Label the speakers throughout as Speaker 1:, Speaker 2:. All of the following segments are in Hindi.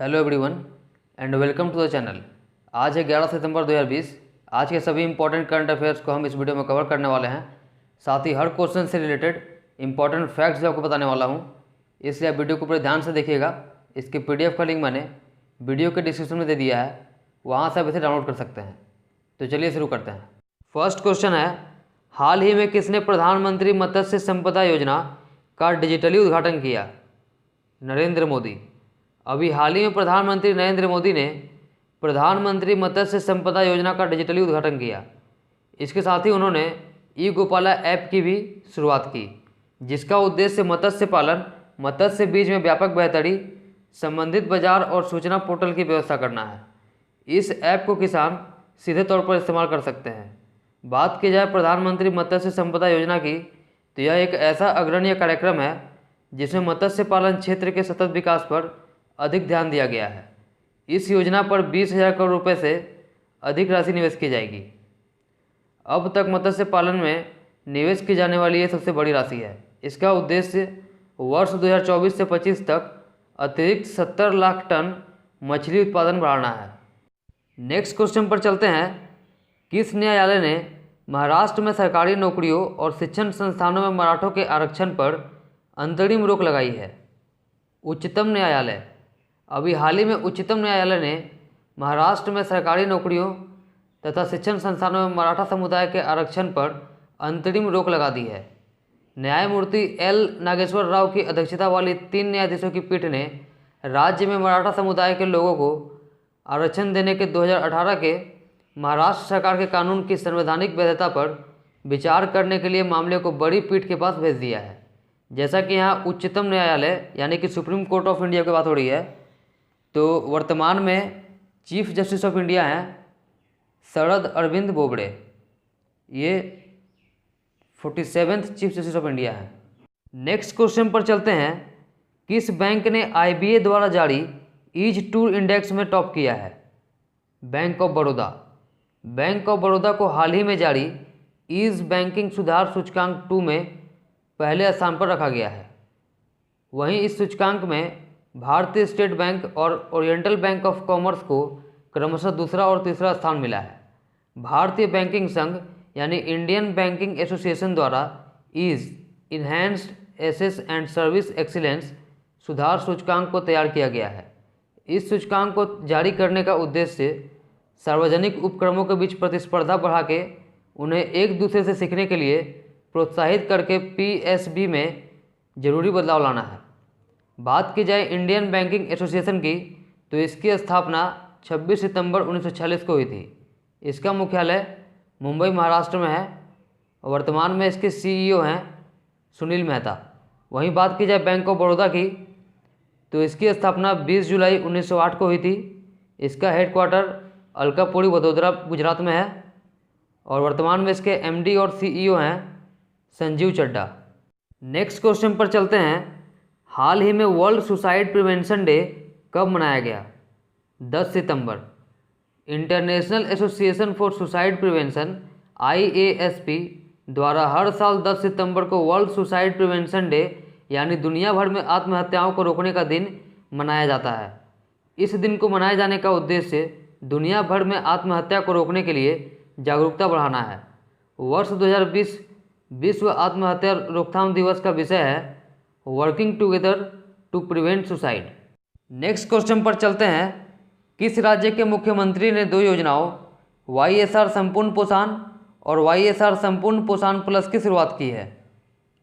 Speaker 1: Hello everyone and welcome to the channel. आज है 11 सितंबर 2020। आज के सभी इंपॉर्टेंट करंट अफेयर्स को हम इस वीडियो में कवर करने वाले हैं। साथ ही हर क्वेश्चन से रिलेटेड इंपॉर्टेंट फैक्ट्स भी आपको बताने वाला हूं, इसलिए आप वीडियो को पूरे ध्यान से देखिएगा। इसके पीडीएफ का लिंक मैंने वीडियो के डिस्क्रिप्शन में दे दिया है, वहाँ से आप इसे डाउनलोड कर सकते हैं। तो चलिए शुरू करते हैं। फर्स्ट क्वेश्चन है, हाल ही में किसने प्रधानमंत्री मत्स्य संपदा योजना का डिजिटली उद्घाटन किया? नरेंद्र मोदी। अभी हाल ही में प्रधानमंत्री नरेंद्र मोदी ने प्रधानमंत्री मत्स्य संपदा योजना का डिजिटली उद्घाटन किया। इसके साथ ही उन्होंने ई गोपाला ऐप की भी शुरुआत की, जिसका उद्देश्य मत्स्य पालन, मत्स्य बीज में व्यापक बेहतरी, संबंधित बाजार और सूचना पोर्टल की व्यवस्था करना है। इस ऐप को किसान सीधे तौर पर इस्तेमाल कर सकते हैं। बात की जाए प्रधानमंत्री मत्स्य संपदा योजना की, तो यह एक ऐसा अग्रणी कार्यक्रम है जिसमें मत्स्य पालन क्षेत्र के सतत विकास पर अधिक ध्यान दिया गया है। इस योजना पर 20,000 करोड़ रुपए से अधिक राशि निवेश की जाएगी। अब तक मत्स्य पालन में निवेश की जाने वाली यह सबसे बड़ी राशि है। इसका उद्देश्य वर्ष 2024 से 25 तक अतिरिक्त 70 लाख टन मछली उत्पादन बढ़ाना है। नेक्स्ट क्वेश्चन पर चलते हैं। किस न्यायालय ने महाराष्ट्र में सरकारी नौकरियों और शिक्षण संस्थानों में मराठों के आरक्षण पर अंतरिम रोक लगाई है? उच्चतम न्यायालय। अभी हाल ही में उच्चतम न्यायालय ने महाराष्ट्र में सरकारी नौकरियों तथा शिक्षण संस्थानों में मराठा समुदाय के आरक्षण पर अंतरिम रोक लगा दी है। न्यायमूर्ति एल नागेश्वर राव की अध्यक्षता वाली 3 न्यायाधीशों की पीठ ने राज्य में मराठा समुदाय के लोगों को आरक्षण देने के 2018 के महाराष्ट्र सरकार के कानून की संवैधानिक वैधता पर विचार करने के लिए मामले को बड़ी पीठ के पास भेज दिया है। जैसा कि यहाँ उच्चतम न्यायालय यानी कि सुप्रीम कोर्ट ऑफ इंडिया की बात हो रही है, तो वर्तमान में चीफ जस्टिस ऑफ इंडिया हैं शरद अरविंद बोबड़े। ये 47th chief justice of India हैं। नेक्स्ट क्वेश्चन पर चलते हैं। किस बैंक ने आईबीए द्वारा जारी ईज टू इंडेक्स में टॉप किया है? Bank of Baroda. Bank of Baroda को हाल ही में जारी ईज बैंकिंग सुधार सूचकांक 2 में पहले स्थान पर रखा गया है। वहीं इस सूचकांक में भारतीय स्टेट बैंक और ओरिएंटल बैंक ऑफ कॉमर्स को क्रमशः दूसरा और तीसरा स्थान मिला है। भारतीय बैंकिंग संघ यानी इंडियन बैंकिंग एसोसिएशन द्वारा ease enhanced access and service excellence सुधार सूचकांक को तैयार किया गया है। इस सूचकांक को जारी करने का उद्देश्य सार्वजनिक उपक्रमों के बीच प्रतिस्पर्धा बढ़ा के उन्हें एक दूसरे से सीखने के लिए प्रोत्साहित करके पीएसबी में जरूरी बदलाव लाना है। बात की जाए इंडियन बैंकिंग एसोसिएशन की, तो इसकी स्थापना 26 सितंबर 1946 को हुई थी। इसका मुख्यालय मुंबई महाराष्ट्र में है और वर्तमान में इसके सीईओ हैं सुनील मेहता। वहीं बात की जाए बैंक ऑफ बड़ौदा की, तो इसकी स्थापना 20 जुलाई 1908 को हुई थी। इसका हेडक्वार्टर अलकापुरी वडोदरा गुजरात में है और वर्तमान में इसके एमडी और सीईओ हैं संजीव चड्ढा। नेक्स्ट क्वेश्चन पर चलते हैं। हाल ही में वर्ल्ड सुसाइड प्रिवेंशन डे कब मनाया गया? 10 सितंबर। International Association for Suicide Prevention IASP द्वारा हर साल 10 सितंबर को वर्ल्ड सुसाइड प्रिवेंशन डे यानी दुनिया भर में आत्महत्याओं को रोकने का दिन मनाया जाता है। इस दिन को मनाए जाने का उद्देश्य दुनिया भर में आत्महत्या को रोकने के लिए जागरूकता बढ़ाना है। वर्ष 2020 विश्व आत्महत्या रोकथाम दिवस का विषय है working together to prevent suicide. Next question पर चलते हैं। किस राज्य के मुख्यमंत्री ने 2 योजनाओं YSR संपूर्ण पोषण और YSR संपूर्ण पोषण प्लस की शुरुआत की है?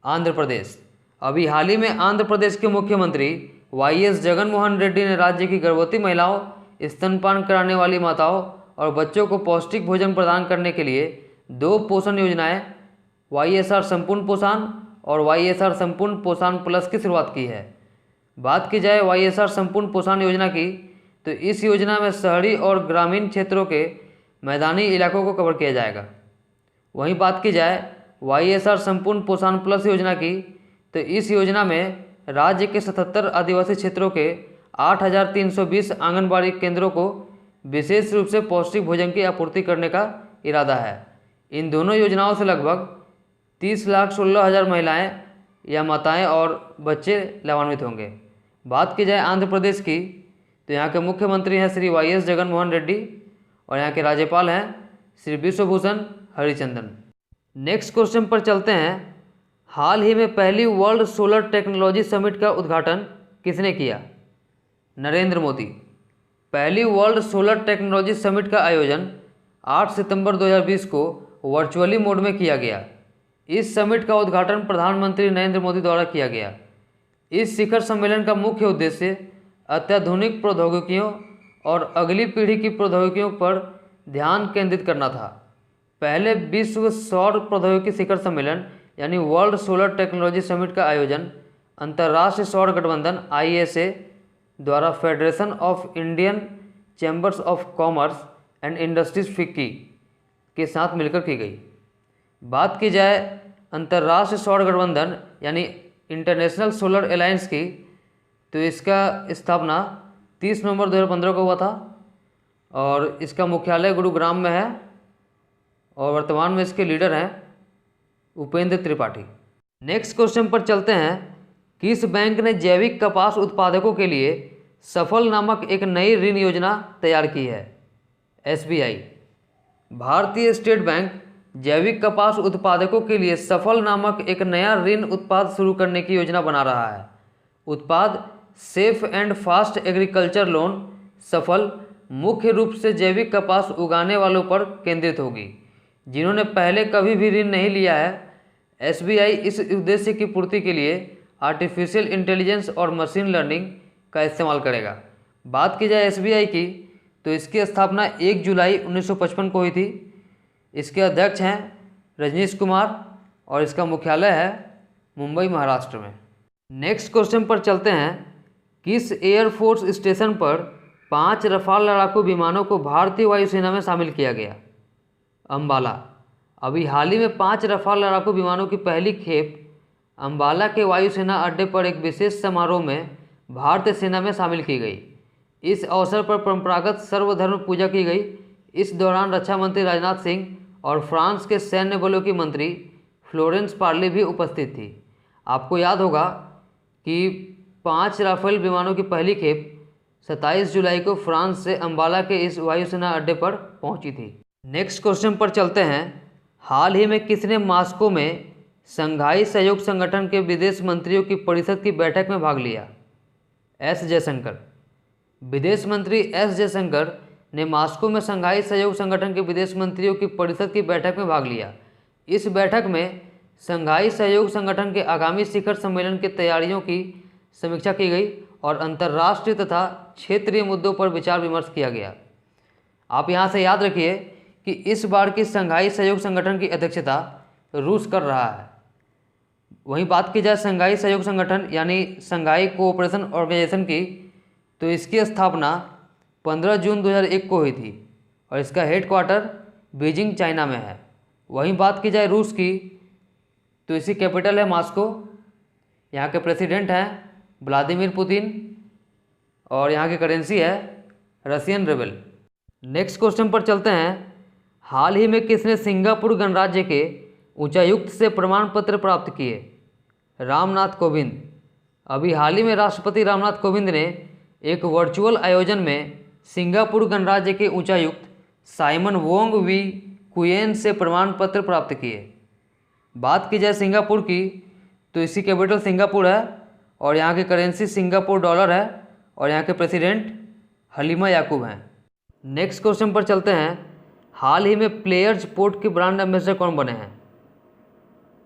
Speaker 1: आंध्र प्रदेश। अभी हाल ही में आंध्र प्रदेश के मुख्यमंत्री YS जगनमोहन रेड्डी ने राज्य की गर्भवती महिलाओं, स्तनपान कराने वाली माताओं और बच्चों को पौष्टिक भोजन प्रदान करने के लिए 2 पोषण योजनाएं YSR संपूर्ण पोषण और YSR संपूर्ण पोषण प्लस की शुरुआत की है। बात की जाए YSR संपूर्ण पोषण योजना की, तो इस योजना में शहरी और ग्रामीण क्षेत्रों के मैदानी इलाकों को कवर किया जाएगा। वहीं बात की जाए YSR संपूर्ण पोषण प्लस योजना की, तो इस योजना में राज्य के 77 आदिवासी क्षेत्रों के 8,320 आंगनबाड़ी केंद्रों को विशेष रूप से पौष्टिक भोजन की आपूर्ति करने का इरादा है। इन दोनों योजनाओं से लगभग 30,16,000 महिलाएं या माताएं और बच्चे लाभान्वित होंगे। बात की जाए आंध्र प्रदेश की, तो यहाँ के मुख्यमंत्री हैं श्री वाई एस जगनमोहन रेड्डी और यहाँ के राज्यपाल हैं श्री विश्वभूषण हरिचंदन। नेक्स्ट क्वेश्चन पर चलते हैं। हाल ही में पहली वर्ल्ड सोलर टेक्नोलॉजी समिट का उद्घाटन किसने किया? नरेंद्र मोदी। पहली वर्ल्ड सोलर टेक्नोलॉजी समिट का आयोजन 8 सितंबर 2020 को वर्चुअली मोड में किया गया। इस समिट का उद्घाटन प्रधानमंत्री नरेंद्र मोदी द्वारा किया गया। इस शिखर सम्मेलन का मुख्य उद्देश्य अत्याधुनिक प्रौद्योगिकियों और अगली पीढ़ी की प्रौद्योगिकियों पर ध्यान केंद्रित करना था। पहले विश्व सौर प्रौद्योगिकी शिखर सम्मेलन यानी वर्ल्ड सोलर टेक्नोलॉजी समिट का आयोजन अंतर्राष्ट्रीय सौर गठबंधन ISA द्वारा federation of Indian chambers of commerce and industries FICCI के साथ मिलकर की गई। बात की जाए अंतर्राष्ट्रीय सौर गठबंधन यानी इंटरनेशनल सोलर अलायंस की, तो इसका स्थापना 30 नवंबर 2015 को हुआ था और इसका मुख्यालय गुरुग्राम में है और वर्तमान में इसके लीडर हैं उपेंद्र त्रिपाठी। नेक्स्ट क्वेश्चन पर चलते हैं। किस बैंक ने जैविक कपास उत्पादकों के लिए सफल नामक एक नई ऋण योजना तैयार की है? SBI। भारतीय स्टेट बैंक जैविक कपास उत्पादकों के लिए सफल नामक एक नया ऋण उत्पाद शुरू करने की योजना बना रहा है। उत्पाद safe and fast agriculture loan सफल मुख्य रूप से जैविक कपास उगाने वालों पर केंद्रित होगी जिन्होंने पहले कभी भी ऋण नहीं लिया है। SBI इस उद्देश्य की पूर्ति के लिए आर्टिफिशियल इंटेलिजेंस और मशीन लर्निंग का इस्तेमाल करेगा। बात की जाए SBI की, तो इसकी स्थापना 1 जुलाई 1955 को हुई थी। इसके अध्यक्ष हैं रजनीश कुमार और इसका मुख्यालय है मुंबई, महाराष्ट्र में। नेक्स्ट क्वेश्चन पर चलते हैं। किस एयरफोर्स स्टेशन पर 5 रफाल लड़ाकू विमानों को भारतीय वायुसेना में शामिल किया गया? अंबाला। अभी हाल ही में 5 रफाल लड़ाकू विमानों की पहली खेप अंबाला के वायुसेना अड्डे पर एक विशेष समारोह में भारतीय सेना में शामिल की गई। इस अवसर पर परंपरागत सर्वधर्म पूजा की गई। इस दौरान रक्षा मंत्री राजनाथ सिंह और फ्रांस के सैन्य बलों की मंत्री फ्लोरेंस पार्ली भी उपस्थित थी। आपको याद होगा कि 5 राफेल विमानों की पहली खेप 27 जुलाई को फ्रांस से अंबाला के इस वायुसेना अड्डे पर पहुंची थी। नेक्स्ट क्वेश्चन पर चलते हैं। हाल ही में किसने मॉस्को में संघाई सहयोग संगठन के विदेश मंत्रियों की परिषद की बैठक में भाग लिया? S जयशंकर। विदेश मंत्री S जयशंकर ने मॉस्को में संघाई सहयोग संगठन के विदेश मंत्रियों की परिषद की बैठक में भाग लिया। इस बैठक में संघाई सहयोग संगठन के आगामी शिखर सम्मेलन की तैयारियों की समीक्षा की गई और अंतर्राष्ट्रीय तथा क्षेत्रीय मुद्दों पर विचार विमर्श किया गया। आप यहाँ से याद रखिए कि इस बार की संघाई सहयोग संगठन की अध्यक्षता रूस कर रहा है। वहीं बात की जाए संघाई सहयोग संगठन यानी संघाई कोऑपरेशन ऑर्गेनाइजेशन की, तो इसकी स्थापना 15 जून 2001 को हुई थी और इसका हेडक्वार्टर बीजिंग, चाइना में है। वहीं बात की जाए रूस की, तो इसकी कैपिटल है मॉस्को। यहाँ के प्रेसिडेंट हैं व्लादिमीर पुतिन और यहाँ की करेंसी है रशियन रेबल। नेक्स्ट क्वेश्चन पर चलते हैं। हाल ही में किसने सिंगापुर गणराज्य के उच्चायुक्त से प्रमाण पत्र प्राप्त किए? रामनाथ कोविंद। अभी हाल ही में राष्ट्रपति रामनाथ कोविंद ने एक वर्चुअल आयोजन में सिंगापुर गणराज्य के उच्चायुक्त साइमन वोंग वी कुयेन से प्रमाण पत्र प्राप्त किए। बात की जाए सिंगापुर की, तो इसकी कैपिटल सिंगापुर है और यहाँ की करेंसी सिंगापुर डॉलर है और यहाँ के प्रेसिडेंट हलीमा याकूब हैं। नेक्स्ट क्वेश्चन पर चलते हैं। हाल ही में प्लेयर्स पोर्ट के ब्रांड एम्बेसडर कौन बने हैं?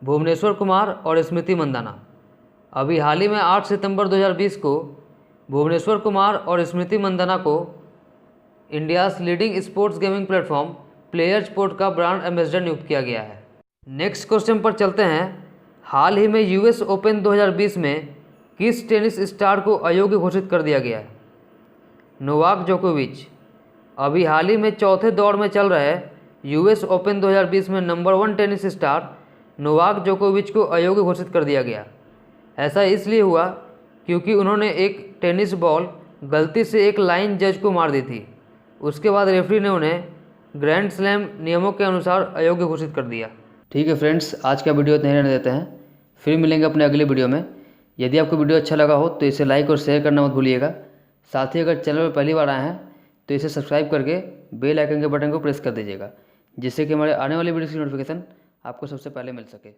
Speaker 1: भुवनेश्वर कुमार और स्मृति मंदाना। अभी हाल ही में 8 सितंबर 2020 को भुवनेश्वर कुमार और स्मृति मंदाना को India's leading sports gaming platform players port का ब्रांड एम्बेसडर नियुक्त किया गया है। नेक्स्ट क्वेश्चन पर चलते हैं। हाल ही में US ओपन 2020 में किस टेनिस स्टार को अयोग्य घोषित कर दिया गया? नोवाक जोकोविच। अभी हाल ही में चौथे दौर में चल रहे US ओपन 2020 में नंबर 1 टेनिस स्टार नोवाक जोकोविच को अयोग्य घोषित कर दिया गया। ऐसा इसलिए हुआ क्योंकि उन्होंने एक टेनिस बॉल गलती से एक लाइन जज को मार दी थी। उसके बाद रेफरी ने उन्हें ग्रैंड स्लैम नियमों के अनुसार अयोग्य घोषित कर दिया। ठीक है फ्रेंड्स, आज का वीडियो इतना ही रहने देते हैं। फिर मिलेंगे अपने अगले वीडियो में। यदि आपको वीडियो अच्छा लगा हो तो इसे लाइक और शेयर करना मत भूलिएगा। साथ ही अगर चैनल पर पहली बार आए हैं तो इसे सब्सक्राइब करके बेल आइकन के बटन को प्रेस कर दीजिएगा, जिससे कि हमारे आने वाली वीडियो की नोटिफिकेशन आपको सबसे पहले मिल सके।